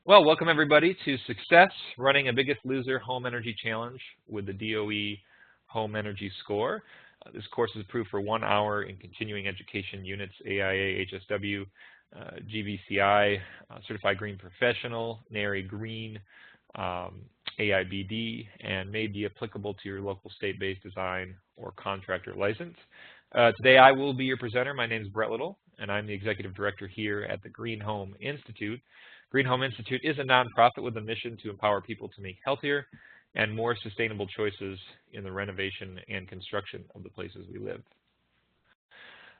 Well, welcome everybody to Success, running a Biggest Loser Home Energy Challenge with the DOE Home Energy Score. This course is approved for 1 hour in continuing education units, AIA, HSW, GVCI, Certified Green Professional, NARI Green, AIBD, and may be applicable to your local state-based design or contractor license. Today I will be your presenter. My name is Brett Little, and I'm the Executive Director here at the GreenHome Institute. GreenHome Institute is a nonprofit with a mission to empower people to make healthier and more sustainable choices in the renovation and construction of the places we live.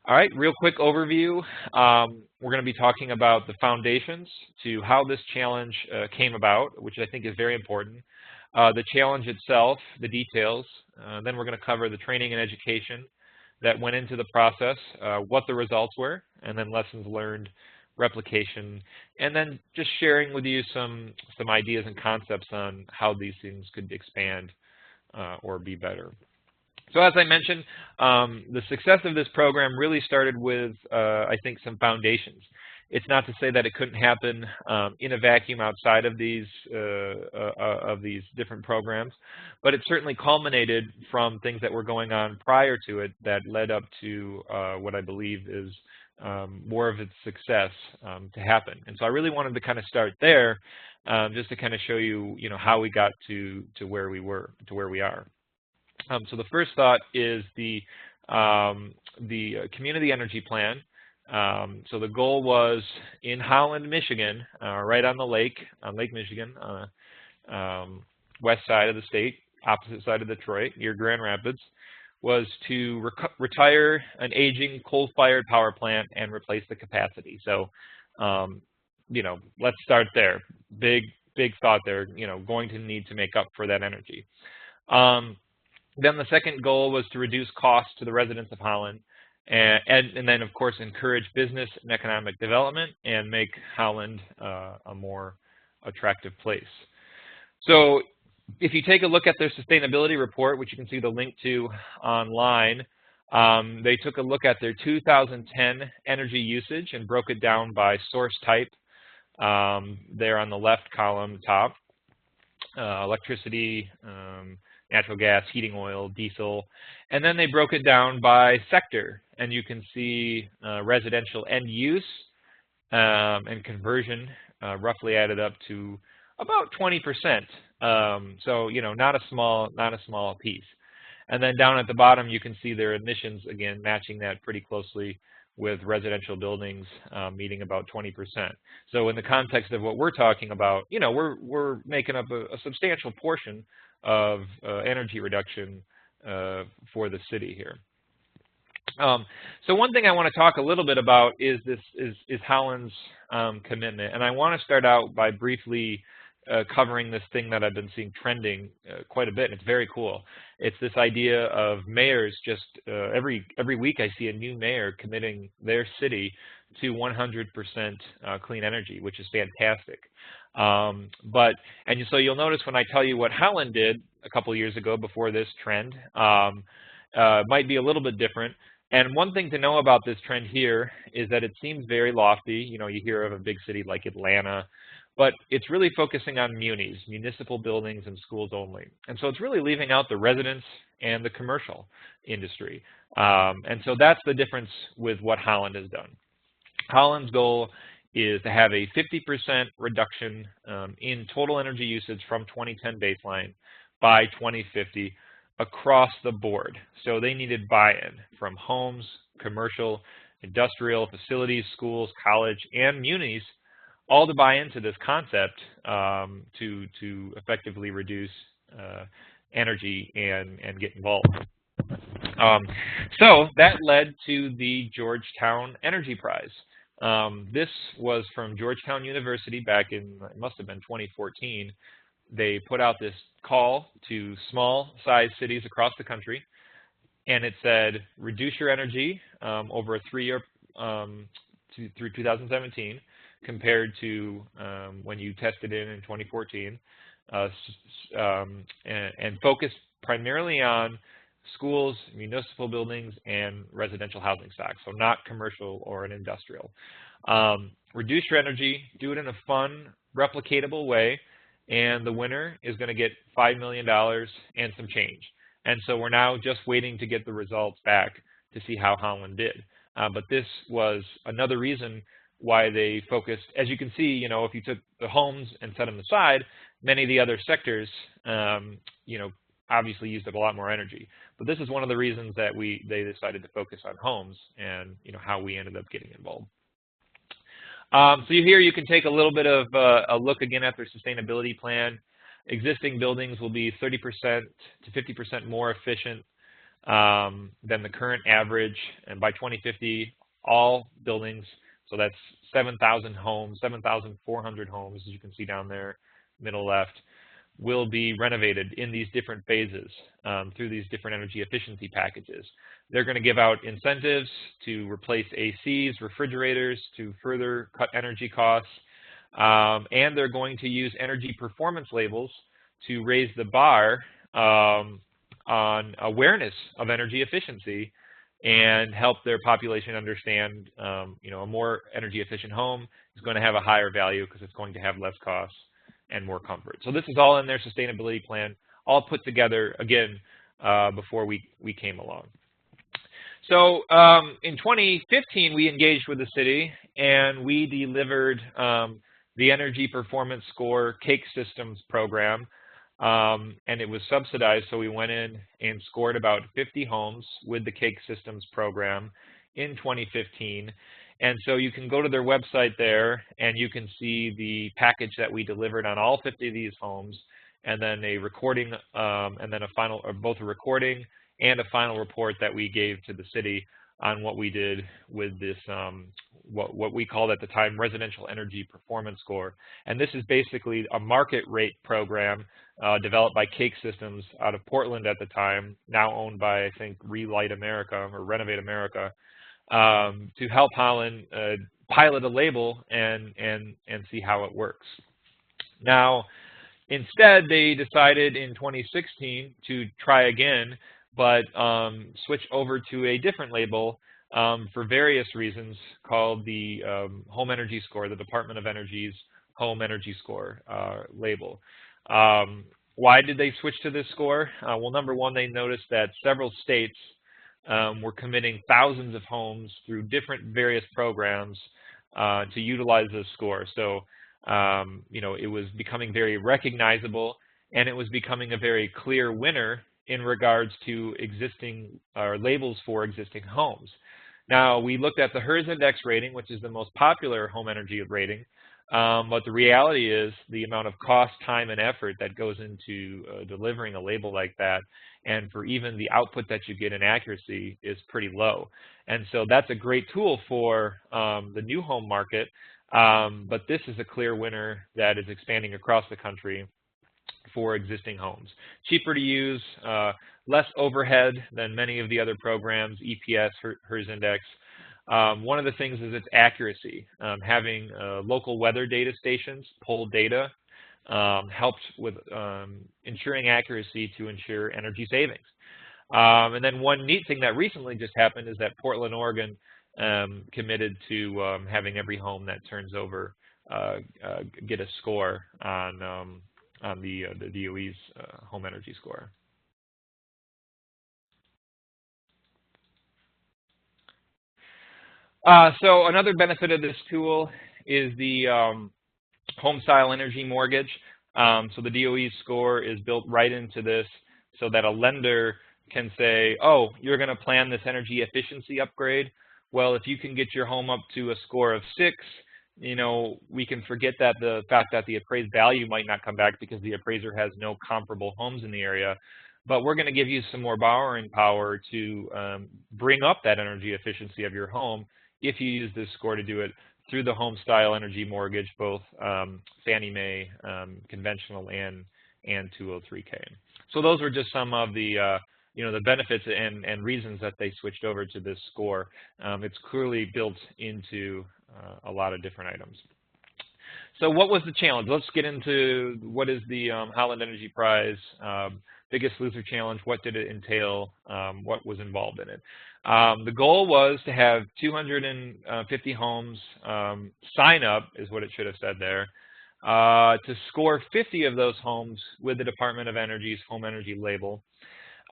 All right, real quick overview. We're going to be talking about the foundations to how this challenge came about, which I think is very important. The challenge itself, the details. Then we're going to cover the training and education that went into the process, what the results were, and then lessons learned, replication, and then just sharing with you some ideas and concepts on how these things could expand or be better. So as I mentioned, the success of this program really started with, I think, some foundations. It's not to say that it couldn't happen in a vacuum outside of these different programs, but it certainly culminated from things that were going on prior to it that led up to what I believe is more of its success to happen. And so I really wanted to kind of start there, just to kind of show you, how we got to where we were, to where we are. So the first thought is the community energy plan. So the goal was in Holland, Michigan, right on the lake, on Lake Michigan, west side of the state, opposite side of Detroit, near Grand Rapids, was to retire an aging coal-fired power plant and replace the capacity. So, let's start there. Big thought there, going to need to make up for that energy. Then the second goal was to reduce costs to the residents of Holland, and then, of course, encourage business and economic development and make Holland a more attractive place. So if you take a look at their sustainability report, which you can see the link to online, they took a look at their 2010 energy usage and broke it down by source type there on the left column top, electricity, natural gas, heating oil, diesel, and then they broke it down by sector, and you can see residential end use and conversion roughly added up to about 20%. So not a small piece. And then down at the bottom, you can see their emissions again matching that pretty closely with residential buildings meeting about 20%. So in the context of what we're talking about, we're making up a substantial portion of energy reduction for the city here. So one thing I want to talk a little bit about is Holland's commitment, and I want to start out by briefly covering this thing that I've been seeing trending quite a bit, and it's very cool. It's this idea of mayors just every week I see a new mayor committing their city to 100% clean energy, which is fantastic. So you'll notice when I tell you what Holland did a couple years ago before this trend, might be a little bit different. And one thing to know about this trend here is that it seems very lofty. You hear of a big city like Atlanta, but it's really focusing on munis, municipal buildings and schools only. And so it's really leaving out the residents and the commercial industry. And so that's the difference with what Holland has done. Holland's goal is to have a 50% reduction in total energy usage from 2010 baseline by 2050 across the board. So they needed buy-in from homes, commercial, industrial, facilities, schools, college, and munis, all to buy into this concept to effectively reduce energy and get involved. So that led to the Georgetown Energy Prize. This was from Georgetown University back in, it must have been 2014. They put out this call to small-sized cities across the country, and it said, reduce your energy over a 3-year through 2017 compared to when you tested in 2014, and focus primarily on schools, municipal buildings, and residential housing stock, so not commercial or an industrial. reduce your energy, do it in a fun, replicatable way, and the winner is going to get $5 million and some change. And so we're now just waiting to get the results back to see how Holland did. But this was another reason why they focused. As you can see, if you took the homes and set them aside, many of the other sectors, obviously used up a lot more energy. But this is one of the reasons that they decided to focus on homes and how we ended up getting involved. So here you can take a little bit of a look again at their sustainability plan. Existing buildings will be 30% to 50% more efficient than the current average, and by 2050, all buildings, so that's 7,000 homes, 7,400 homes, as you can see down there, middle left, will be renovated in these different phases through these different energy efficiency packages. They're going to give out incentives to replace ACs, refrigerators, to further cut energy costs, and they're going to use energy performance labels to raise the bar on awareness of energy efficiency and help their population understand, a more energy efficient home is going to have a higher value because it's going to have less costs and more comfort. So this is all in their sustainability plan, all put together, again, before we came along. So in 2015, we engaged with the city, and we delivered the Energy Performance Score Cake Systems program, and it was subsidized, so we went in and scored about 50 homes with the Cake Systems program in 2015. And so you can go to their website there, and you can see the package that we delivered on all 50 of these homes, and then a recording, and then both a recording and a final report that we gave to the city on what we did with this, what we called at the time Residential Energy Performance Score. And this is basically a market rate program developed by Cake Systems out of Portland at the time, now owned by, I think, Relight America or Renovate America, to help Holland pilot a label and see how it works. Now, instead, they decided in 2016 to try again, but switch over to a different label for various reasons called the Home Energy Score, the Department of Energy's Home Energy Score label. Why did they switch to this score? Well, number one, they noticed that several states were committing thousands of homes through different various programs to utilize this score. So, it was becoming very recognizable, and it was becoming a very clear winner in regards to existing labels for existing homes. Now, we looked at the HERS index rating, which is the most popular home energy rating, but the reality is the amount of cost, time, and effort that goes into delivering a label like that, and for even the output that you get in accuracy, is pretty low. And so that's a great tool for the new home market, but this is a clear winner that is expanding across the country for existing homes. Cheaper to use, less overhead than many of the other programs, EPS, HERS index. One of the things is its accuracy. Having local weather data stations pull data helps with ensuring accuracy to ensure energy savings. And then one neat thing that recently just happened is that Portland, Oregon committed to having every home that turns over get a score on the DOE's Home Energy Score. So another benefit of this tool is the home style energy mortgage. So the DOE score is built right into this so that a lender can say, oh, you're going to plan this energy efficiency upgrade. Well, if you can get your home up to a score of 6, we can forget that the fact that the appraised value might not come back because the appraiser has no comparable homes in the area. But we're going to give you some more borrowing power to bring up that energy efficiency of your home if you use this score to do it through the home style energy mortgage, both Fannie Mae, conventional, and 203K. So those were just some of the the benefits and reasons that they switched over to this score. It's clearly built into a lot of different items. So what was the challenge? Let's get into what is the Holland Energy Prize, Biggest Loser Challenge, what did it entail, what was involved in it. The goal was to have 250 homes sign up, is what it should have said there, to score 50 of those homes with the Department of Energy's Home Energy label,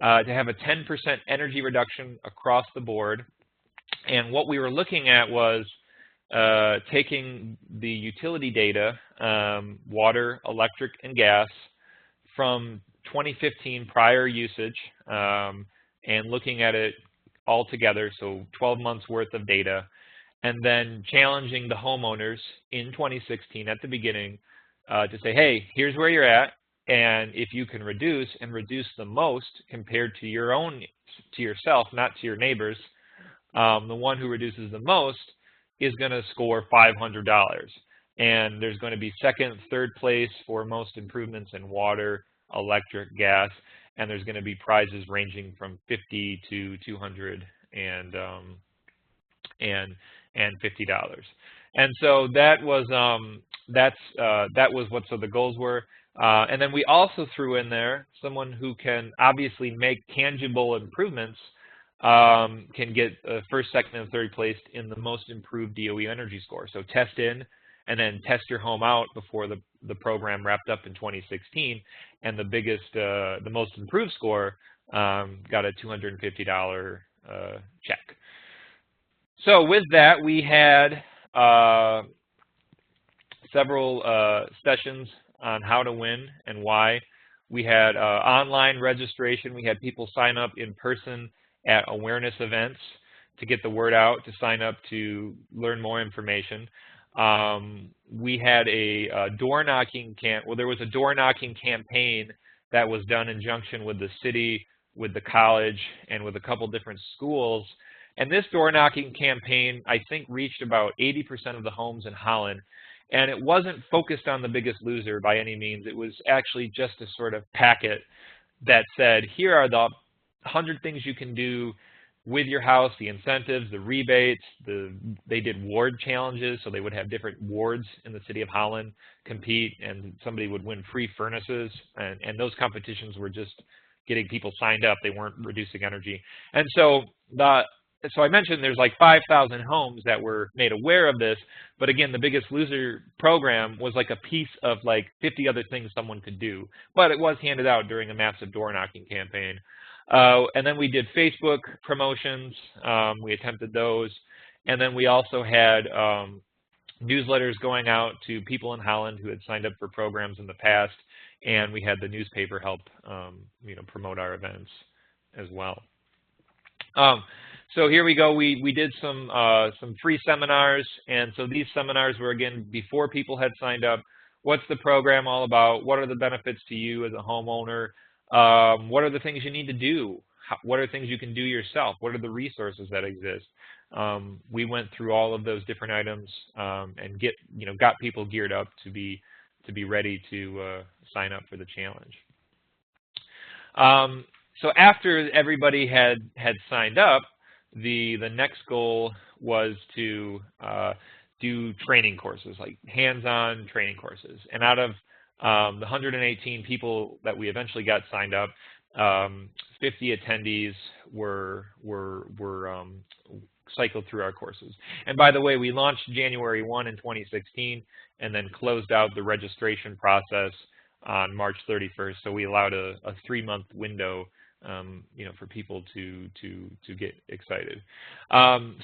to have a 10% energy reduction across the board. And what we were looking at was taking the utility data, water, electric, and gas, from 2015 prior usage, and looking at it all together, so 12 months worth of data, and then challenging the homeowners in 2016 at the beginning to say, hey, here's where you're at, and if you can reduce and reduce the most compared to yourself, not to your neighbors, the one who reduces the most is going to score $500. And there's going to be second, third place for most improvements in water, electric, gas, and there's going to be prizes ranging from $50 to $200 and $50. And so that was what the goals were. And then we also threw in there someone who can obviously make tangible improvements, can get first, second, and third place in the most improved DOE energy score. So test in and then test your home out before the program wrapped up in 2016. And the most improved score got a $250 check. So with that, we had several sessions on how to win and why. We had online registration. We had people sign up in person at awareness events to get the word out, to sign up to learn more information. We had a door knocking there was a door knocking campaign that was done in conjunction with the city, with the college, and with a couple different schools. And this door knocking campaign, I think, reached about 80% of the homes in Holland. And it wasn't focused on the biggest loser by any means. It was actually just a sort of packet that said, here are the 100 things you can do with your house, the incentives, the rebates. They did ward challenges, so they would have different wards in the City of Holland compete, and somebody would win free furnaces. And those competitions were just getting people signed up. They weren't reducing energy. And so I mentioned there's like 5,000 homes that were made aware of this, but again, the Biggest Loser program was like a piece of like 50 other things someone could do, but it was handed out during a massive door knocking campaign. And then we did Facebook promotions. We attempted those. And then we also had newsletters going out to people in Holland who had signed up for programs in the past. And we had the newspaper help promote our events as well. So here we go. We did some free seminars. And so these seminars were, again, before people had signed up. What's the program all about? What are the benefits to you as a homeowner? What are the things you need to do? What are things you can do yourself? What are the resources that exist? We went through all of those different items and got people geared up to be ready to sign up for the challenge. So after everybody had signed up, the next goal was to do training courses, like hands-on training courses. And out of the 118 people that we eventually got signed up, 50 attendees were cycled through our courses. And by the way, we launched January 1 in 2016 and then closed out the registration process on March 31st. So we allowed a 3-month window for people to get excited.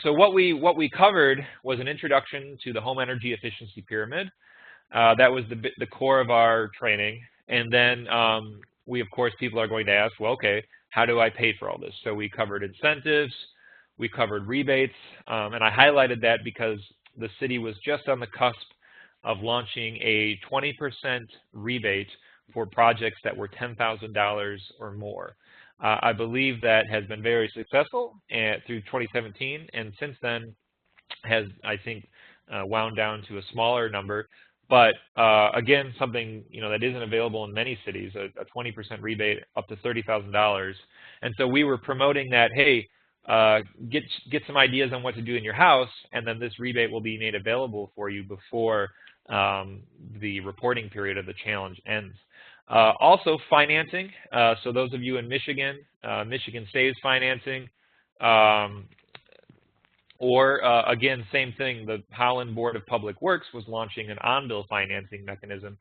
So what we covered was an introduction to the home energy efficiency pyramid. That was the core of our training. And then of course, people are going to ask, well, okay, how do I pay for all this? So we covered incentives, we covered rebates, and I highlighted that because the city was just on the cusp of launching a 20% rebate for projects that were $10,000 or more. I believe that has been very successful through 2017, and since then has, I think, wound down to a smaller number. But again, something that isn't available in many cities, a 20% rebate up to $30,000. And so we were promoting that, hey, get some ideas on what to do in your house, and then this rebate will be made available for you before the reporting period of the challenge ends. Also, financing. So those of you in Michigan, Michigan saves financing. Again, same thing, the Holland Board of Public Works was launching an on-bill financing mechanism.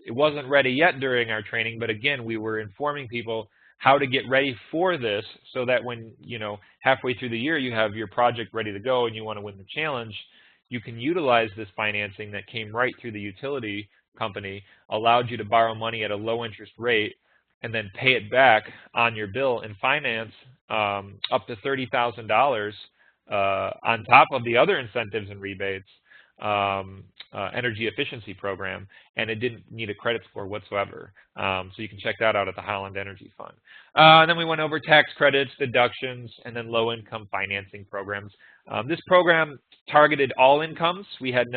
It wasn't ready yet during our training, but again, we were informing people how to get ready for this so that when, halfway through the year you have your project ready to go and you want to win the challenge, you can utilize this financing that came right through the utility company, allowed you to borrow money at a low interest rate, and then pay it back on your bill and finance up to $30,000 on top of the other incentives and rebates, energy efficiency program, and it didn't need a credit score whatsoever. So you can check that out at the Holland Energy Fund. And then we went over tax credits, deductions, and then low-income financing programs. This program targeted all incomes. We had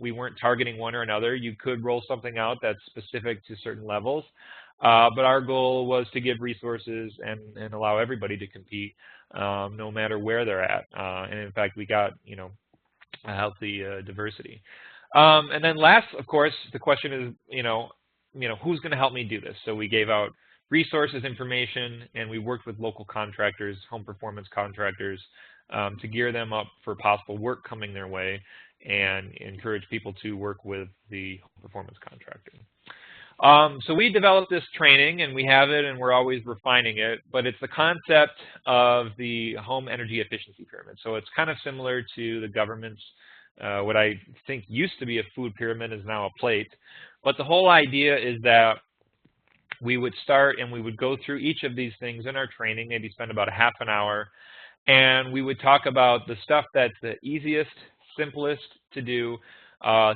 we weren't targeting one or another. You could roll something out that's specific to certain levels, but our goal was to give resources and allow everybody to compete, no matter where they're at. And in fact, we got a healthy diversity. And then last, of course, the question is, who's going to help me do this? So we gave out resources, information, and we worked with local contractors, home performance contractors, to gear them up for possible work coming their way and encourage people to work with the home performance contractor. So we developed this training, and we have it, and we're always refining it, but it's the concept of the home energy efficiency pyramid. So it's kind of similar to the government's, what I think used to be a food pyramid is now a plate. But the whole idea is that we would start and we would go through each of these things in our training, maybe spend about a half an hour, and we would talk about the stuff that's the easiest, simplest to do,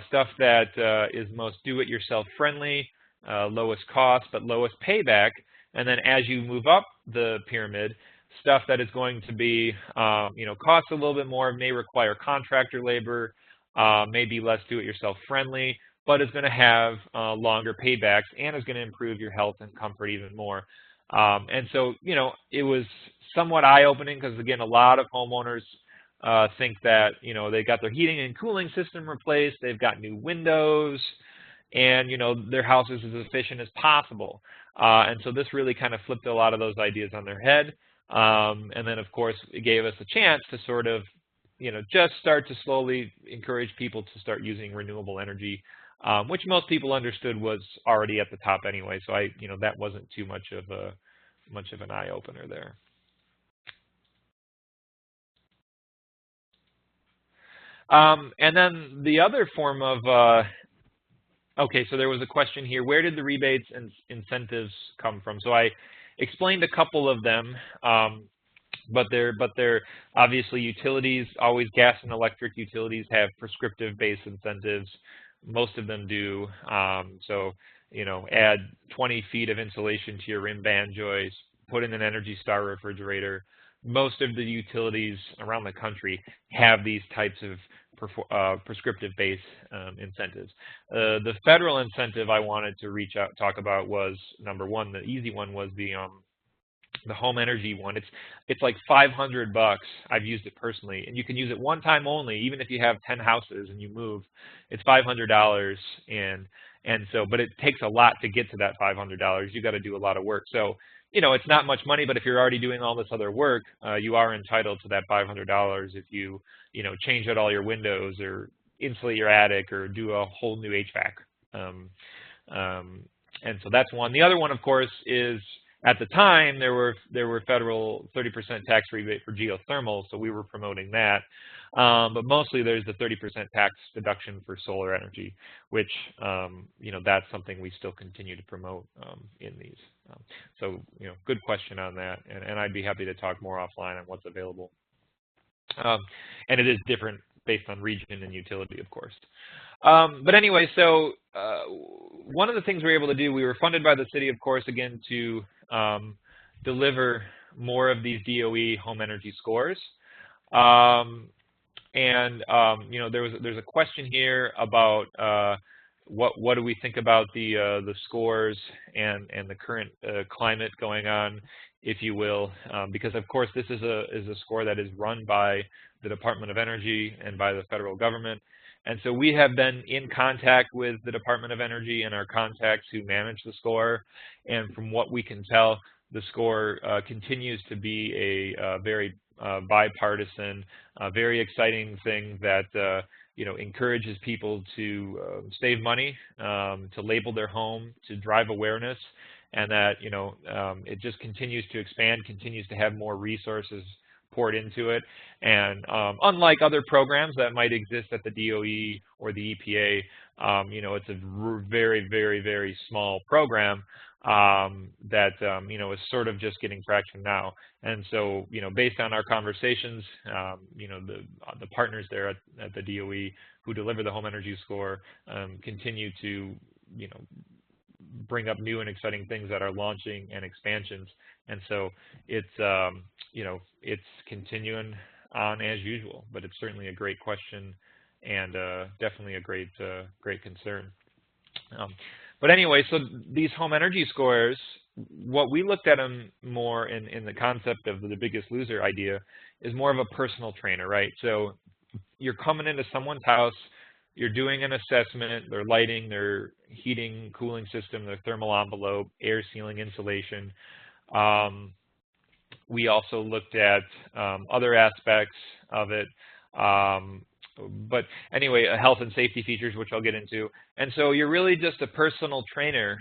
stuff that is most do-it-yourself friendly, lowest cost, but lowest payback. And then as you move up the pyramid, stuff that is going to be, cost a little bit more, may require contractor labor, may be less do-it-yourself friendly, but is going to have longer paybacks and is going to improve your health and comfort even more. And so, it was somewhat eye-opening because, again, a lot of homeowners think that, they got their heating and cooling system replaced, they've got new windows, and their house is as efficient as possible. And so this really kind of flipped a lot of those ideas on their head. And then, of course, it gave us a chance to sort of, just start to slowly encourage people to start using renewable energy, which most people understood was already at the top anyway. So that wasn't too much of an eye opener there. And then the other form of okay, so there was a question here. Where did the rebates and incentives come from? So I explained a couple of them, but they're obviously utilities. Always gas and electric utilities have prescriptive base incentives. Most of them do. So add 20 feet of insulation to your rim band joist, put in an Energy Star refrigerator. Most of the utilities around the country have these types of prescriptive base incentives. The federal incentive I wanted to talk about was number one. The easy one was the home energy one. It's like $500. I've used it personally, and you can use it one time only. Even if you have 10 houses and you move, it's $500. And so, but it takes a lot to get to that $500. You got to do a lot of work. So, it's not much money, but if you're already doing all this other work, you are entitled to that $500 if you, change out all your windows or insulate your attic or do a whole new HVAC. And so that's one. The other one, of course, is at the time there were federal 30% tax rebate for geothermal, so we were promoting that. But mostly there's the 30% tax deduction for solar energy, which that's something we still continue to promote in these. So good question on that, and I'd be happy to talk more offline on what's available. And it is different based on region and utility, of course. But anyway, so one of the things we were able to do, we were funded by the city, of course, again, to deliver more of these DOE home energy scores. There's a question here about what do we think about the scores and the current climate going on, if you will, because of course this is a score that is run by the Department of Energy and by the federal government. And so we have been in contact with the Department of Energy and our contacts who manage the score. And from what we can tell, the score continues to be a very bipartisan, very exciting thing that encourages people to save money, to label their home, to drive awareness, and that it just continues to expand, continues to have more resources poured into it. And unlike other programs that might exist at the DOE or the EPA, it's a very, very, very small program that is sort of just getting traction now. And so, based on our conversations, the partners there at the DOE who deliver the home energy score continue to, bring up new and exciting things that are launching and expansions. And so it's it's continuing on as usual, but it's certainly a great question and definitely a great concern. But anyway, so these home energy scores, what we looked at them more in the concept of the biggest loser idea is more of a personal trainer, right? So you're coming into someone's house, you're doing an assessment, their lighting, their heating, cooling system, their thermal envelope, air sealing, insulation. We also looked at other aspects of it. But anyway, health and safety features, which I'll get into. And so you're really just a personal trainer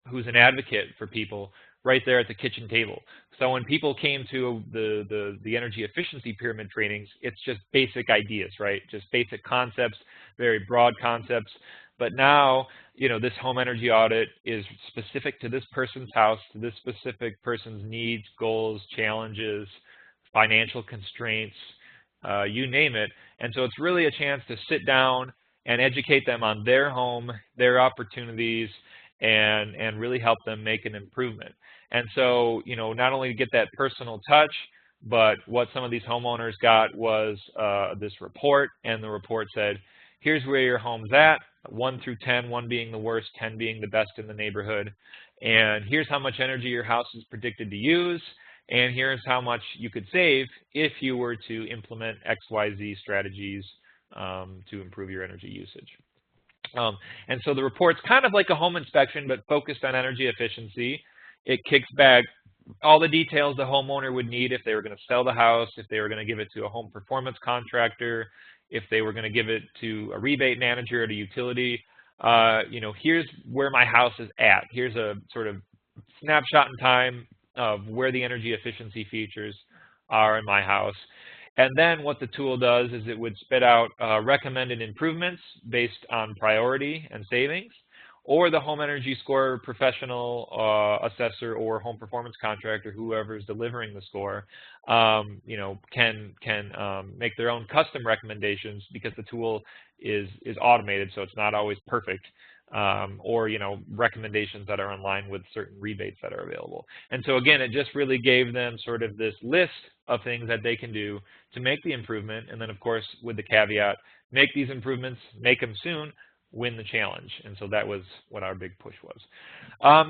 who's an advocate for people right there at the kitchen table. So when people came to the energy efficiency pyramid trainings, it's just basic ideas, right? Just basic concepts, very broad concepts. But now, this home energy audit is specific to this person's house, to this specific person's needs, goals, challenges, financial constraints, you name it. And so it's really a chance to sit down and educate them on their home, their opportunities, and really help them make an improvement. And so, not only to get that personal touch, but what some of these homeowners got was this report, and the report said, here's where your home's at, 1 through 10, 1 being the worst, 10 being the best in the neighborhood. And here's how much energy your house is predicted to use. And here's how much you could save if you were to implement XYZ strategies to improve your energy usage. And so the report's kind of like a home inspection, but focused on energy efficiency. It kicks back all the details the homeowner would need if they were going to sell the house, if they were going to give it to a home performance contractor, if they were going to give it to a rebate manager at a utility. Here's where my house is at. Here's a sort of snapshot in time of where the energy efficiency features are in my house. And then what the tool does is it would spit out recommended improvements based on priority and savings, or the home energy score professional assessor or home performance contractor, whoever is delivering the score, can make their own custom recommendations because the tool is automated, so it's not always perfect. Or recommendations that are in line with certain rebates that are available. And so again, it just really gave them sort of this list of things that they can do to make the improvement, and then of course with the caveat, make these improvements, make them soon, win the challenge. And so that was what our big push was.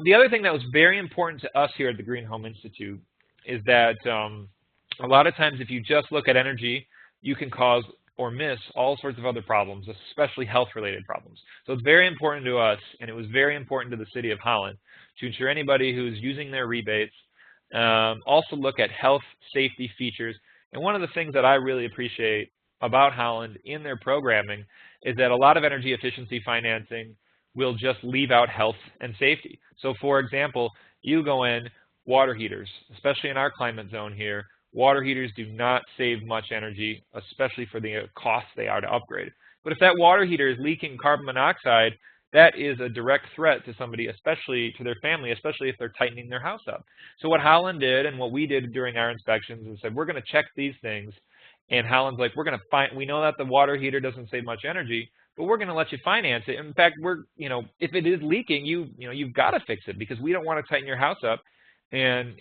The other thing that was very important to us here at the GreenHome Institute is that a lot of times if you just look at energy, you can cause or miss all sorts of other problems, especially health-related problems. So it's very important to us, and it was very important to the City of Holland, to ensure anybody who's using their rebates also look at health safety features. And one of the things that I really appreciate about Holland in their programming is that a lot of energy efficiency financing will just leave out health and safety. So for example, you go in, water heaters, especially in our climate zone here, water heaters do not save much energy, especially for the costs they are to upgrade. But if that water heater is leaking carbon monoxide, that is a direct threat to somebody, especially to their family, especially if they're tightening their house up. So what Holland did and what we did during our inspections is said, we're going to check these things. And Holland's like, we know that the water heater doesn't save much energy, but we're going to let you finance it. In fact, if it is leaking, you've got to fix it because we don't want to tighten your house up and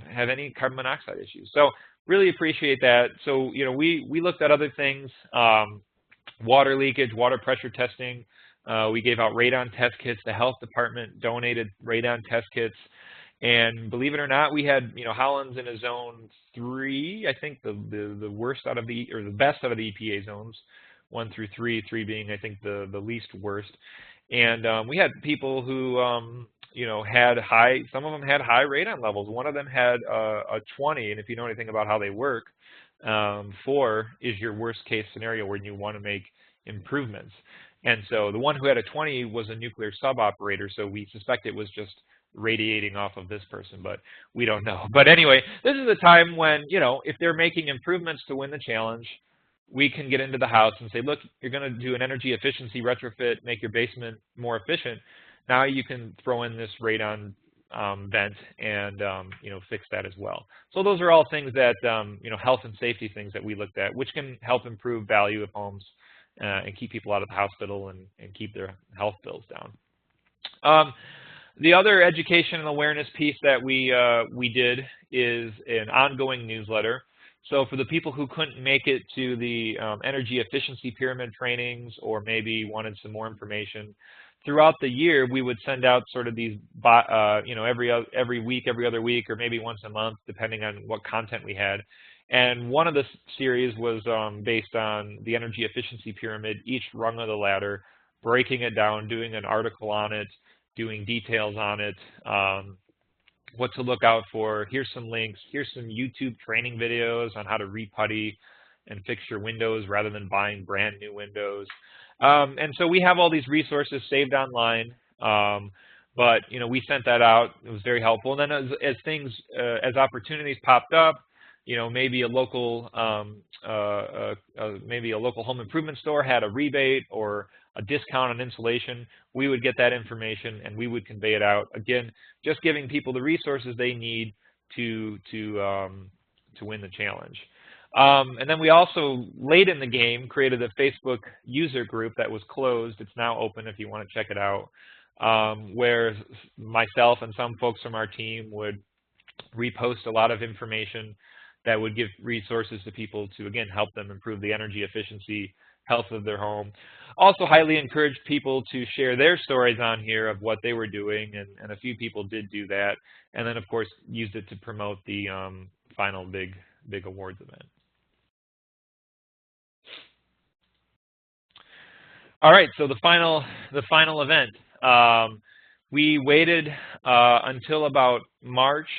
have any carbon monoxide issues. So really appreciate that. So, we looked at other things, water leakage, water pressure testing. We gave out radon test kits. The health department donated radon test kits. And believe it or not, we had, Holland's in a zone 3, I think the worst out of the, or the best out of the EPA zones. 1 through 3, 3 being, I think, the least worst. And we had people who, had high, some of them had high radon levels. One of them had a 20, and if you know anything about how they work, 4 is your worst case scenario when you want to make improvements. And so the one who had a 20 was a nuclear sub-operator, so we suspect it was just radiating off of this person, but we don't know. But anyway, this is a time when, if they're making improvements to win the challenge, we can get into the house and say, look, you're going to do an energy efficiency retrofit, make your basement more efficient. Now you can throw in this radon vent and, fix that as well. So those are all things that, health and safety things that we looked at, which can help improve value of homes and keep people out of the hospital and keep their health bills down. The other education and awareness piece that we did is an ongoing newsletter. So for the people who couldn't make it to the energy efficiency pyramid trainings or maybe wanted some more information, throughout the year we would send out sort of these, every week, every other week, or maybe once a month, depending on what content we had. And one of the series was based on the energy efficiency pyramid, each rung of the ladder, breaking it down, doing an article on it, doing details on it, what to look out for. Here's some links. Here's some YouTube training videos on how to re-putty and fix your windows rather than buying brand new windows. And so we have all these resources saved online, but we sent that out. It was very helpful. And then as opportunities popped up, maybe a local home improvement store had a rebate or a discount on insulation, we would get that information and we would convey it out. Again, just giving people the resources they need to win the challenge. And then we also, late in the game, created a Facebook user group that was closed. It's now open if you want to check it out, where myself and some folks from our team would repost a lot of information that would give resources to people to, again, help them improve the energy efficiency, health of their home. Also highly encouraged people to share their stories on here of what they were doing, and a few people did do that. And then, of course, used it to promote the final big awards event. All right, so the final event. We waited until about March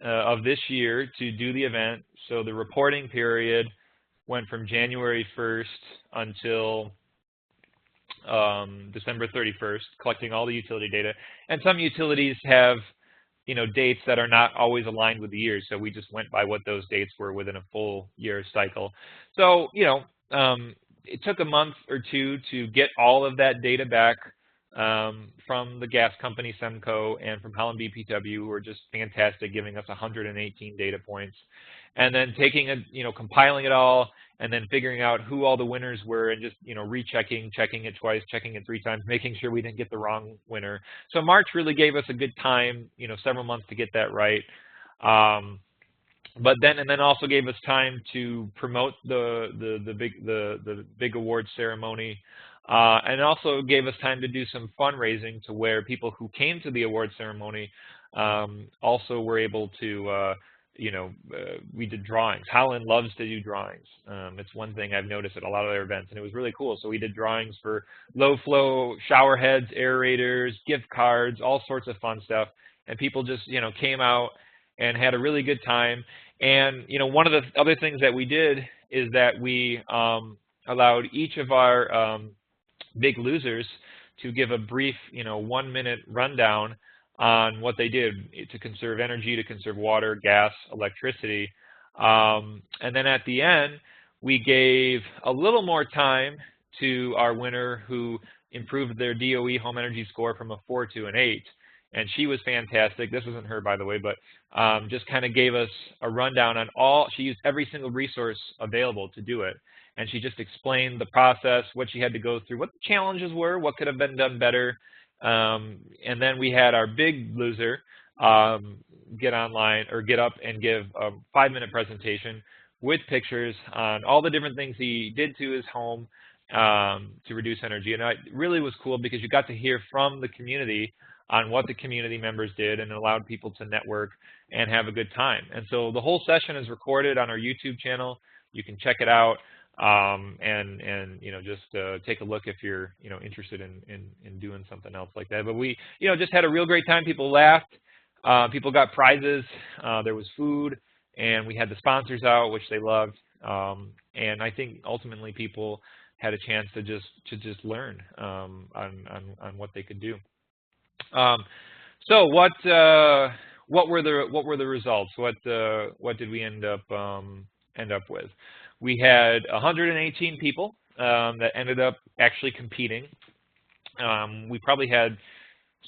of this year to do the event. So the reporting period went from January 1st until December 31st, collecting all the utility data. And some utilities have, dates that are not always aligned with the years. So we just went by what those dates were within a full year cycle. So, it took a month or two to get all of that data back from the gas company Semco and from Holland BPW, who were just fantastic, giving us 118 data points, and then taking it, compiling it all, and then figuring out who all the winners were, and just rechecking, checking it twice, checking it 3 times, making sure we didn't get the wrong winner. So March really gave us a good time, several months to get that right. But then also gave us time to promote the big awards ceremony, and also gave us time to do some fundraising to where people who came to the award ceremony also were able to, we did drawings. Holland loves to do drawings. It's one thing I've noticed at a lot of their events, and it was really cool. So we did drawings for low flow shower heads, aerators, gift cards, all sorts of fun stuff, and people just came out and had a really good time. And one of the other things that we did is that we allowed each of our big losers to give a brief 1-minute rundown on what they did to conserve energy, to conserve water, gas, electricity. And then at the end, we gave a little more time to our winner, who improved their DOE Home Energy score from a 4 to an 8. And she was fantastic. This isn't her, by the way, but just kind of gave us a rundown on she used every single resource available to do it. And she just explained the process, what she had to go through, what the challenges were, what could have been done better. And then we had our big loser get up and give a 5-minute presentation with pictures on all the different things he did to his home to reduce energy. And it really was cool because you got to hear from the community on what the community members did, and allowed people to network and have a good time. And so the whole session is recorded on our YouTube channel. You can check it out. and just take a look if you're interested in doing something else like that. But we just had a real great time. People laughed. People got prizes. There was food, and we had the sponsors out, which they loved. And I think ultimately people had a chance to just learn on what they could do. So what were the results? What did we end up with? We had 118 people that ended up actually competing. We probably had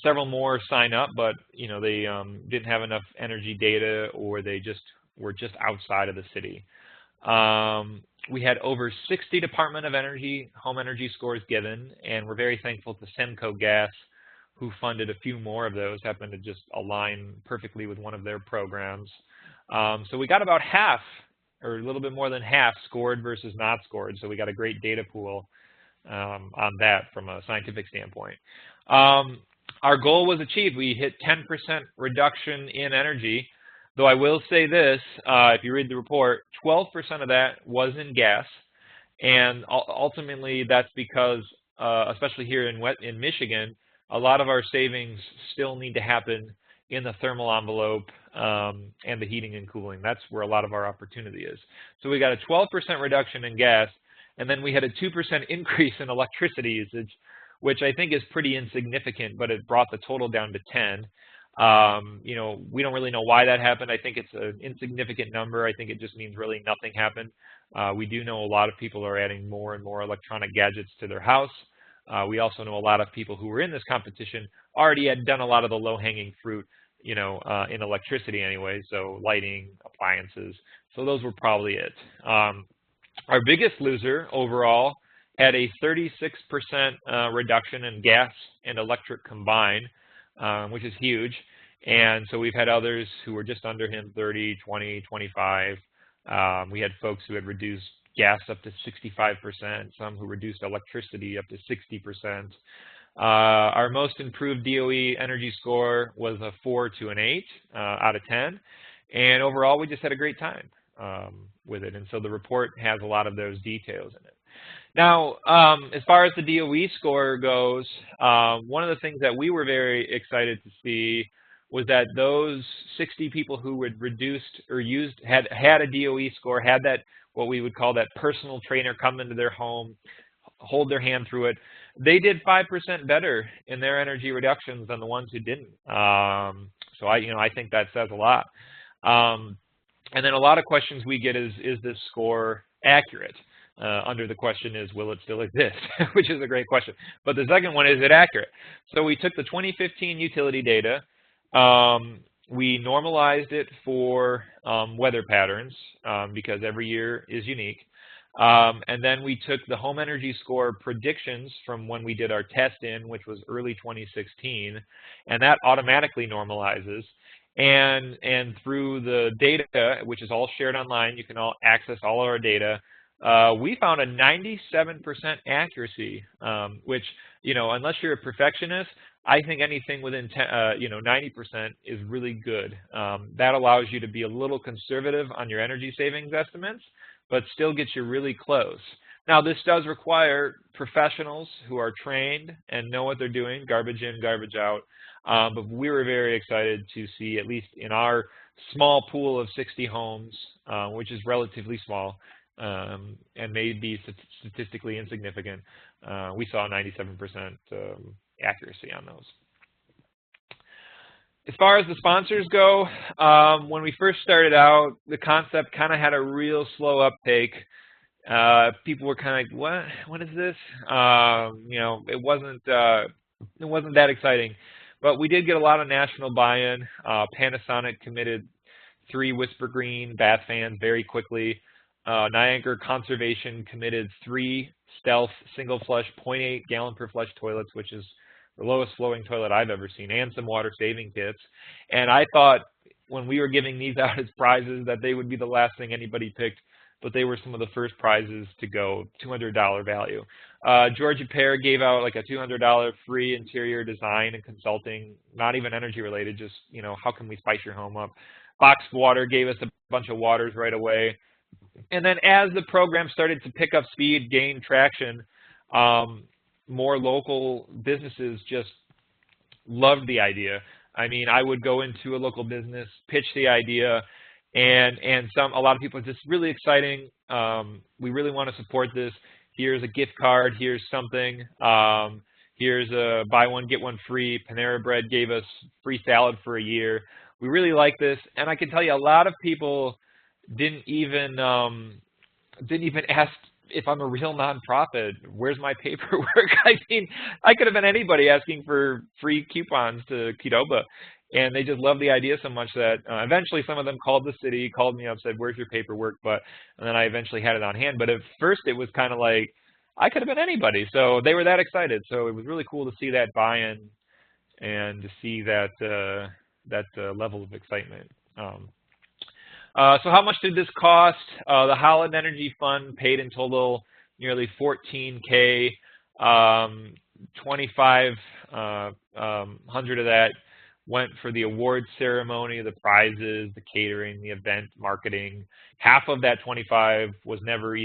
several more sign up, but they didn't have enough energy data, or they were just outside of the city. We had over 60 Department of Energy home energy scores given, and we're very thankful to Semco Gas, who funded a few more of those, happened to just align perfectly with one of their programs. So we got about half, or a little bit more than half, scored versus not scored. So we got a great data pool on that from a scientific standpoint. Our goal was achieved. We hit 10% reduction in energy, though I will say this, if you read the report, 12% of that was in gas, and ultimately that's because, especially here in Michigan, a lot of our savings still need to happen in the thermal envelope and the heating and cooling. That's where a lot of our opportunity is. So we got a 12% reduction in gas, and then we had a 2% increase in electricity usage, which I think is pretty insignificant, but it brought the total down to 10. We don't really know why that happened. I think it's an insignificant number. I think it just means really nothing happened. We do know a lot of people are adding more and more electronic gadgets to their house. We also know a lot of people who were in this competition already had done a lot of the low-hanging fruit, in electricity anyway, so lighting, appliances. So those were probably it. Our biggest loser overall had a 36% reduction in gas and electric combined, which is huge. And so we've had others who were just under him, 30, 20, 25. We had folks who had reduced gas up to 65%, some who reduced electricity up to 60%. Our most improved DOE energy score was a 4 to an 8 out of 10. And overall, we just had a great time with it. And so the report has a lot of those details in it. Now, as far as the DOE score goes, one of the things that we were very excited to see was that those 60 people who had reduced or had a DOE score, had that, what we would call that personal trainer come into their home, hold their hand through it, they did 5% better in their energy reductions than the ones who didn't. So I think that says a lot. And then a lot of questions we get is this score accurate? Under the question is, will it still exist? Which is a great question. But the second one, is it accurate? So we took the 2015 utility data. We normalized it for weather patterns because every year is unique. And then we took the home energy score predictions from when we did our test in, which was early 2016, and that automatically normalizes. And through the data, which is all shared online, you can all access all of our data. We found a 97% accuracy, which, unless you're a perfectionist, I think anything within 90% is really good. That allows you to be a little conservative on your energy savings estimates, but still gets you really close. Now, this does require professionals who are trained and know what they're doing, garbage in, garbage out. But we were very excited to see, at least in our small pool of 60 homes, which is relatively small, and may be statistically insignificant, we saw 97% accuracy on those. As far as the sponsors go, when we first started out, the concept kind of had a real slow uptake. People were kind of like, what is this? It wasn't that exciting. But we did get a lot of national buy-in. Panasonic committed 3 Whisper Green bath fans very quickly. Niagara Conservation committed 3 Stealth single flush 0.8 gallon per flush toilets, which is the lowest flowing toilet I've ever seen, and some water saving kits. And I thought when we were giving these out as prizes that they would be the last thing anybody picked, but they were some of the first prizes to go, $200 value. Georgia Pear gave out like a $200 free interior design and consulting, not even energy related, just, how can we spice your home up? Boxed Water gave us a bunch of waters right away. And then as the program started to pick up speed, gain traction, more local businesses just loved the idea. I mean, I would go into a local business, pitch the idea, and a lot of people are just really exciting. We really want to support this. Here's a gift card. Here's something. Here's a buy one get one free. Panera Bread gave us free salad for a year. We really like this, and I can tell you, a lot of people didn't even ask if I'm a real nonprofit. Where's my paperwork? I mean, I could have been anybody asking for free coupons to Qdoba, and they just loved the idea so much that eventually some of them called the city, called me up, said, "Where's your paperwork?" And then I eventually had it on hand. But at first, it was kind of like I could have been anybody. So they were that excited. So it was really cool to see that buy-in and to see that level of excitement. So how much did this cost? The Holland Energy Fund paid in total nearly $14K. 2,500 of that went for the awards ceremony, the prizes, the catering, the event marketing. Half of that 25 was never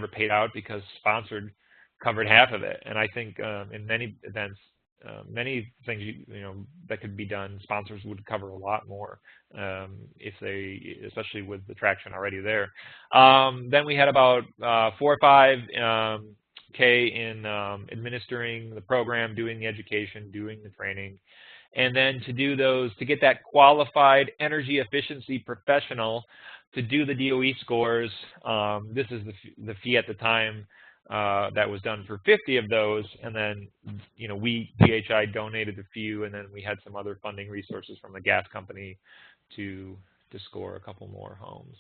paid out because sponsored covered half of it. And I think in many events, many things that could be done, sponsors would cover a lot more if they, especially with the traction already there. Then we had about 4 or 5K in administering the program, doing the education, doing the training, and then to get that qualified energy efficiency professional to do the DOE scores. This is the fee at the time. That was done for 50 of those, and then we, DHI, donated a few, and then we had some other funding resources from the gas company to score a couple more homes.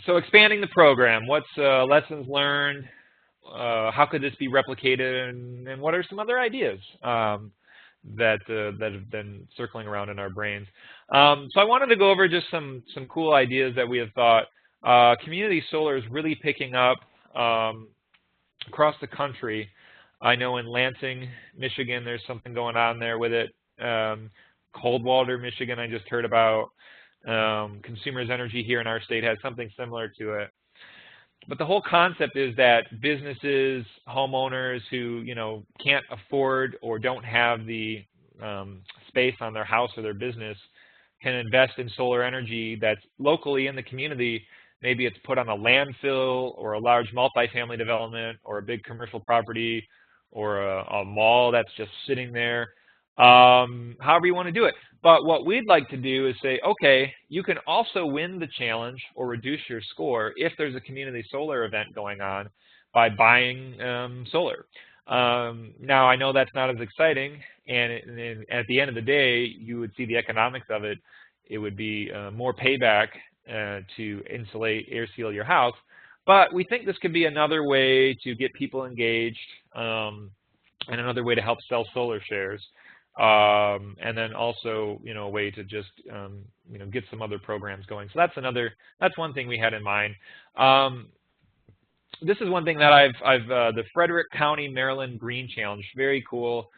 So expanding the program, what's lessons learned? How could this be replicated, and what are some other ideas that have been circling around in our brains? So I wanted to go over just some cool ideas that we have thought. Community solar is really picking up across the country. I know in Lansing, Michigan, there's something going on there with it. Coldwater, Michigan, I just heard about. Consumers Energy here in our state has something similar to it. But the whole concept is that businesses, homeowners who can't afford or don't have the space on their house or their business can invest in solar energy that's locally in the community. Maybe it's put on a landfill or a large multifamily development or a big commercial property or a mall that's just sitting there. However you want to do it. But what we'd like to do is say, okay, you can also win the challenge or reduce your score if there's a community solar event going on by buying solar. Now, I know that's not as exciting, and at the end of the day, you would see the economics of it. It would be more payback to insulate, air seal your house. But we think this could be another way to get people engaged and another way to help sell solar shares. And then also, a way to just, get some other programs going. So that's one thing we had in mind. This is one thing that the Frederick County, Maryland Green Challenge, very cool.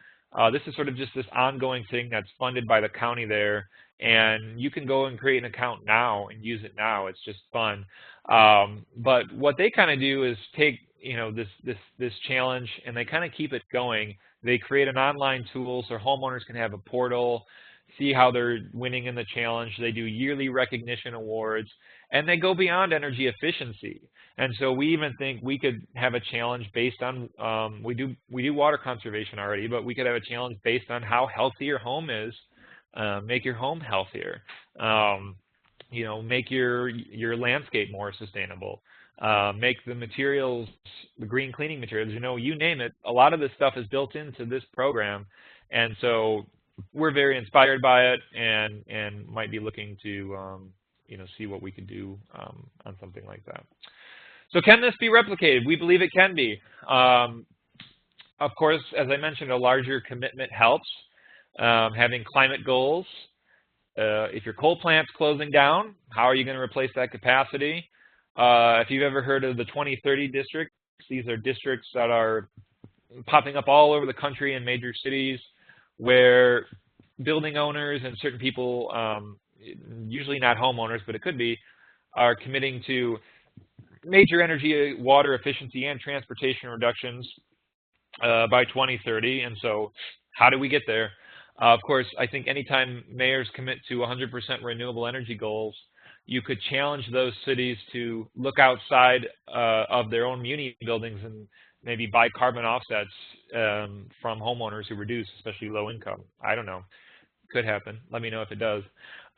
This is sort of just this ongoing thing that's funded by the county there. And you can go and create an account now and use it now. It's just fun. But what they kind of do is take, this challenge, and they kind of keep it going. They create an online tool so homeowners can have a portal, see how they're winning in the challenge. They do yearly recognition awards, and they go beyond energy efficiency. And so we even think we could have a challenge based on, we do water conservation already, but we could have a challenge based on how healthy your home is. Make your home healthier. Make your landscape more sustainable. Make the materials, the green cleaning materials, you name it. A lot of this stuff is built into this program. And so we're very inspired by it and might be looking to, see what we could do on something like that. So can this be replicated? We believe it can be. Of course, as I mentioned, a larger commitment helps. Having climate goals. If your coal plant's closing down, how are you going to replace that capacity? If you've ever heard of the 2030 districts, these are districts that are popping up all over the country in major cities where building owners and certain people, usually not homeowners, but it could be, are committing to major energy, water efficiency, and transportation reductions by 2030. And so how do we get there? Of course, I think anytime mayors commit to 100% renewable energy goals, you could challenge those cities to look outside of their own muni buildings and maybe buy carbon offsets from homeowners who reduce, especially low income. I don't know. Could happen. Let me know if it does.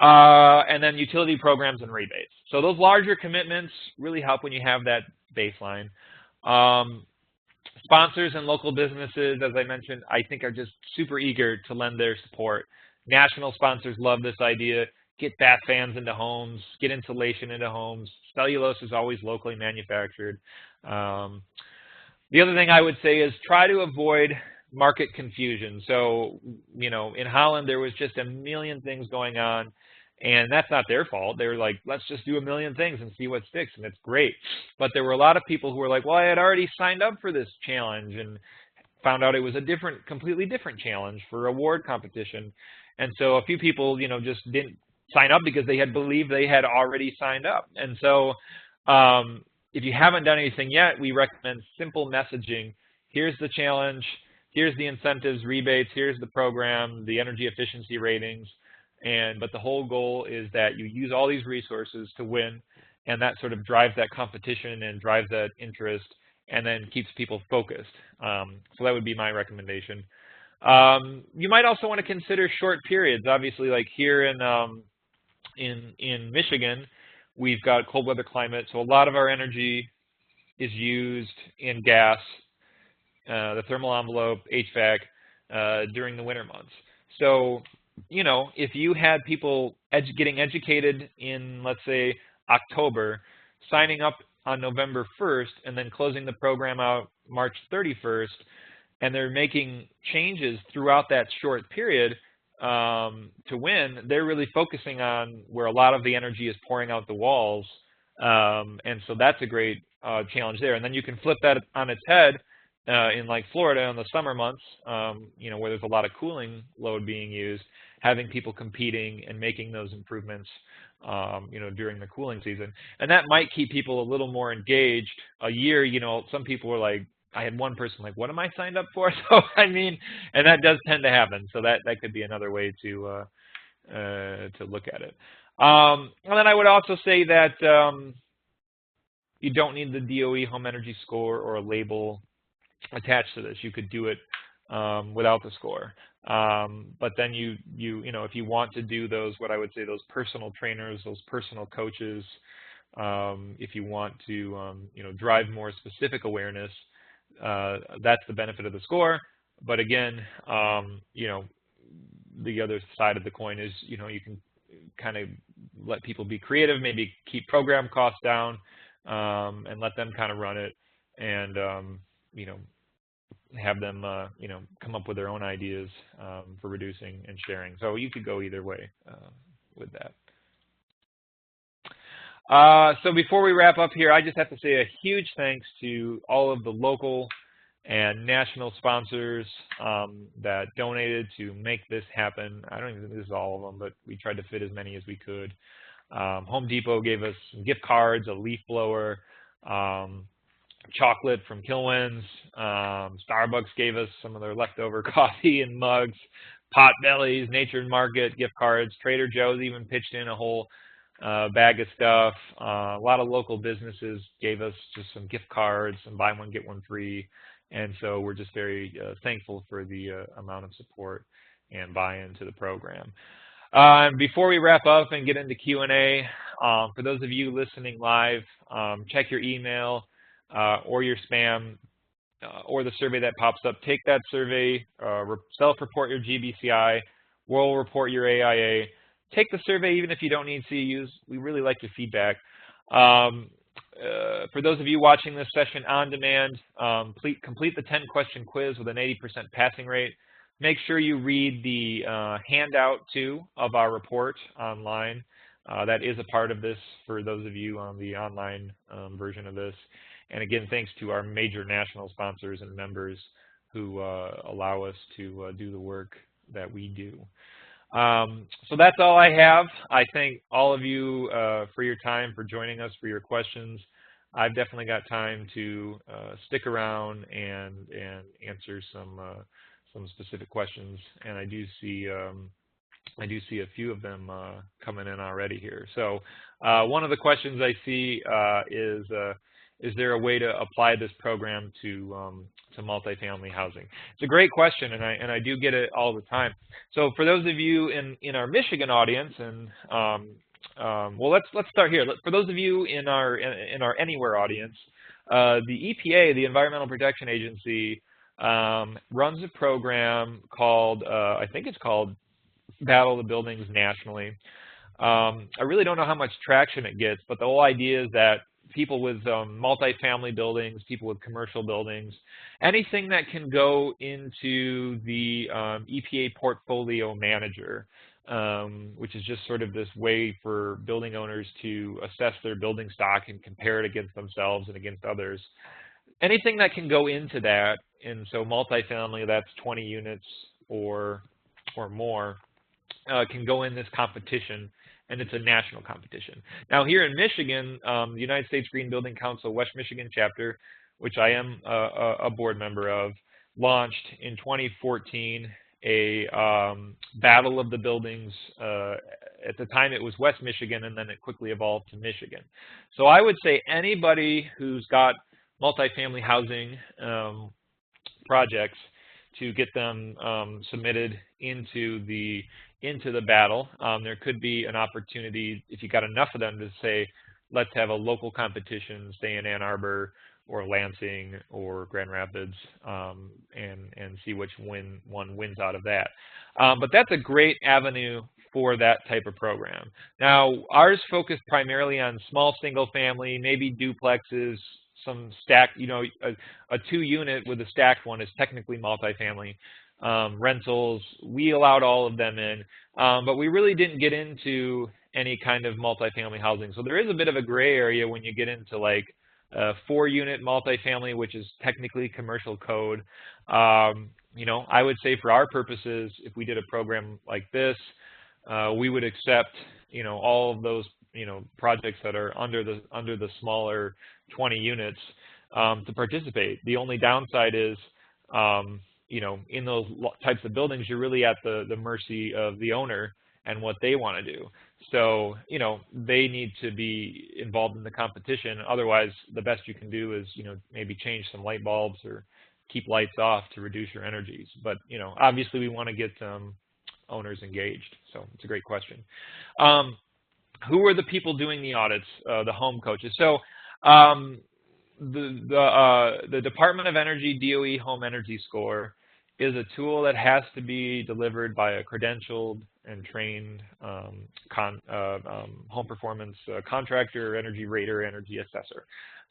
And then utility programs and rebates. So those larger commitments really help when you have that baseline. Sponsors and local businesses, as I mentioned, I think are just super eager to lend their support. National sponsors love this idea. Get bath fans into homes, get insulation into homes. Cellulose is always locally manufactured. The other thing I would say is try to avoid market confusion. So, in Holland, there was just a million things going on, and that's not their fault. They were like, let's just do a million things and see what sticks, and it's great. But there were a lot of people who were like, well, I had already signed up for this challenge and found out it was a completely different challenge for award competition. And so a few people, just didn't sign up because they had believed they had already signed up. And so if you haven't done anything yet, we recommend simple messaging. Here's the challenge. Here's the incentives, rebates. Here's the program, the energy efficiency ratings. But the whole goal is that you use all these resources to win, and that sort of drives that competition and drives that interest and then keeps people focused. So that would be my recommendation. You might also want to consider short periods. Obviously, like here in Michigan, we've got cold weather climate, so a lot of our energy is used in gas, the thermal envelope, HVAC, during the winter months. So, if you had people getting educated in, let's say, October, signing up on November 1st, and then closing the program out March 31st, and they're making changes throughout that short period to win, they're really focusing on where a lot of the energy is pouring out the walls. And so that's a great challenge there. And then you can flip that on its head in like Florida in the summer months, where there's a lot of cooling load being used, having people competing and making those improvements, during the cooling season. And that might keep people a little more engaged. A year, some people were like, I had one person like, what am I signed up for? So, and that does tend to happen. So that could be another way to look at it. And then I would also say that you don't need the DOE Home Energy score or a label attached to this. You could do it without the score. But then if you want to do those, what I would say, those personal trainers, those personal coaches, if you want to, drive more specific awareness, that's the benefit of the score. But again, the other side of the coin is, you can kind of let people be creative, maybe keep program costs down, and let them kind of run it, and have them come up with their own ideas for reducing and sharing. So you could go either way with that. So before we wrap up here, I just have to say a huge thanks to all of the local and national sponsors that donated to make this happen. I don't even think this is all of them, but we tried to fit as many as we could. Home Depot gave us some gift cards, a leaf blower, chocolate from Kilwins. Starbucks gave us some of their leftover coffee and mugs. Potbellies, Nature Market, gift cards. Trader Joe's even pitched in a whole bag of stuff. A lot of local businesses gave us just some gift cards, some buy one, get one free. And so we're just very thankful for the amount of support and buy-in to the program. Before we wrap up and get into Q&A, for those of you listening live, check your email or your spam or the survey that pops up. Take that survey, self-report your GBCI, we'll report your AIA. Take the survey even if you don't need CEUs. We really like your feedback. For those of you watching this session on demand, complete the 10-question quiz with an 80% passing rate. Make sure you read the handout, too, of our report online. That is a part of this for those of you on the online version of this. And again, thanks to our major national sponsors and members who allow us to do the work that we do. So that's all I have. I thank all of you for your time, for joining us, for your questions. I've definitely got time to stick around and answer some specific questions, and I do see a few of them coming in already here. So one of the questions I see is there a way to apply this program to multifamily housing? It's a great question, and I do get it all the time. So for those of you in our Michigan audience, and well, let's start here. For those of you in our Anywhere audience, the EPA, the Environmental Protection Agency, runs a program called I think it's called Battle of the Buildings nationally. I really don't know how much traction it gets, but the whole idea is that people with multifamily buildings, people with commercial buildings, anything that can go into the EPA portfolio manager, which is just sort of this way for building owners to assess their building stock and compare it against themselves and against others. Anything that can go into that, and so multifamily, that's 20 units or more, can go in this competition, and it's a national competition. Now here in Michigan, the United States Green Building Council West Michigan chapter, which I am a board member of, launched in 2014 a Battle of the Buildings. At the time it was West Michigan, and then it quickly evolved to Michigan. So I would say anybody who's got multifamily housing projects, to get them submitted into the battle. There could be an opportunity, if you got enough of them, to say, let's have a local competition, say in Ann Arbor or Lansing or Grand Rapids, and see which one wins out of that. But that's a great avenue for that type of program. Now, ours focused primarily on small single family, maybe duplexes, some stacked, a 2-unit with a stacked one is technically multifamily. Rentals, we allowed all of them in, but we really didn't get into any kind of multifamily housing. So there is a bit of a gray area when you get into like a 4-unit multifamily, which is technically commercial code. I would say for our purposes, if we did a program like this, we would accept, all of those, projects that are under the smaller 20 units to participate. The only downside is, in those types of buildings, you're really at the mercy of the owner and what they want to do. So, they need to be involved in the competition. Otherwise, the best you can do is, maybe change some light bulbs or keep lights off to reduce your energies. But, obviously we want to get owners engaged. So it's a great question. Who are the people doing the audits? The home coaches. So the Department of Energy DOE Home Energy Score is a tool that has to be delivered by a credentialed and trained home performance contractor, energy rater, energy assessor.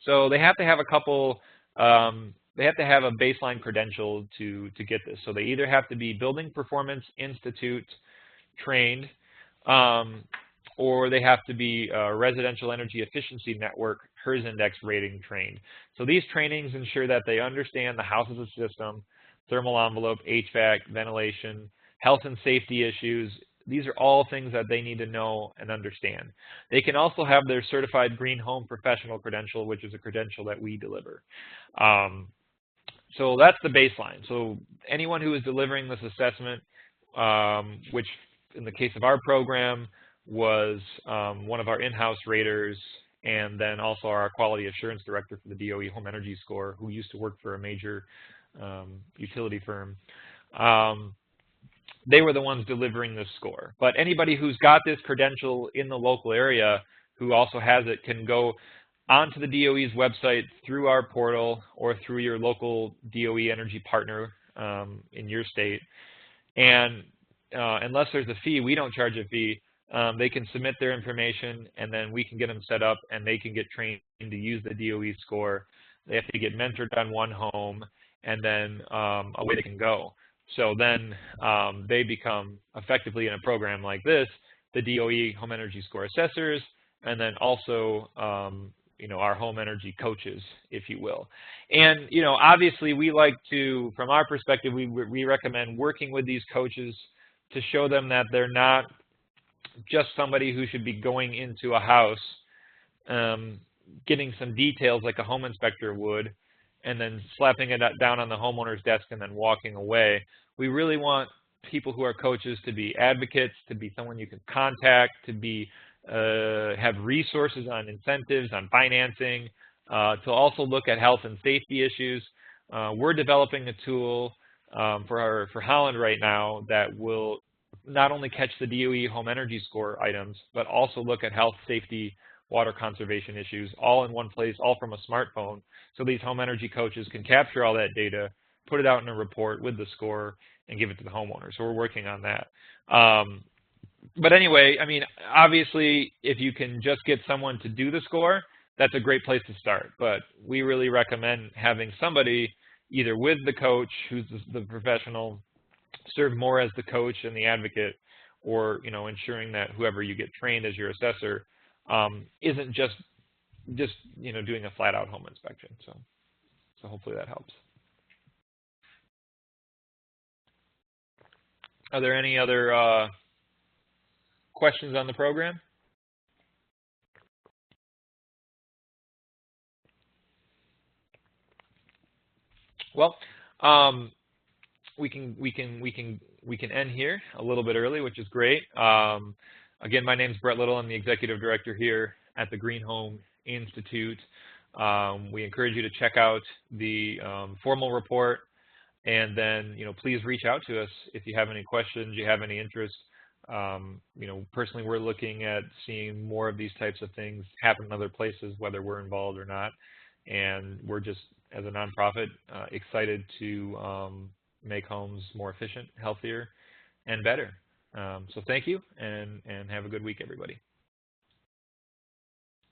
So they have to have a couple. They have to have a baseline credential to get this. So they either have to be Building Performance Institute trained, or they have to be Residential Energy Efficiency Network HERS Index rating trained. So these trainings ensure that they understand the house as a system, thermal envelope, HVAC, ventilation, health and safety issues. These are all things that they need to know and understand. They can also have their certified GreenHome professional credential, which is a credential that we deliver. So that's the baseline. So anyone who is delivering this assessment, which in the case of our program was one of our in-house raters, and then also our quality assurance director for the DOE Home Energy Score, who used to work for a major utility firm. They were the ones delivering this score. But anybody who's got this credential in the local area who also has it can go onto the DOE's website through our portal or through your local DOE energy partner in your state. And unless there's a fee, we don't charge a fee. They can submit their information, and then we can get them set up, and they can get trained to use the DOE score. They have to get mentored on one home, and then away they can go. So then they become effectively in a program like this, the DOE Home Energy Score assessors, and then also our home energy coaches, if you will. And obviously we like to, from our perspective, we recommend working with these coaches to show them that they're not just somebody who should be going into a house, getting some details like a home inspector would, and then slapping it down on the homeowner's desk and then walking away. We really want people who are coaches to be advocates, to be someone you can contact, to be have resources on incentives, on financing, to also look at health and safety issues. We're developing a tool for Holland right now that will not only catch the DOE Home Energy score items, but also look at health, safety, water conservation issues all in one place, all from a smartphone. So these home energy coaches can capture all that data, put it out in a report with the score, and give it to the homeowner. So we're working on that. But anyway, I mean, obviously, if you can just get someone to do the score, that's a great place to start. But we really recommend having somebody either with the coach, who's the professional, serve more as the coach and the advocate, or ensuring that whoever you get trained as your assessor isn't just doing a flat-out home inspection. So hopefully that helps. Are there any other questions on the program? Well, we can end here a little bit early, which is great. Again, my name is Brett Little. I'm the executive director here at the GreenHome Institute. We encourage you to check out the formal report, and then please reach out to us if you have any questions, you have any interest. Personally, we're looking at seeing more of these types of things happen in other places, whether we're involved or not. And we're just, as a nonprofit, excited to make homes more efficient, healthier, and better. So thank you, and have a good week, everybody.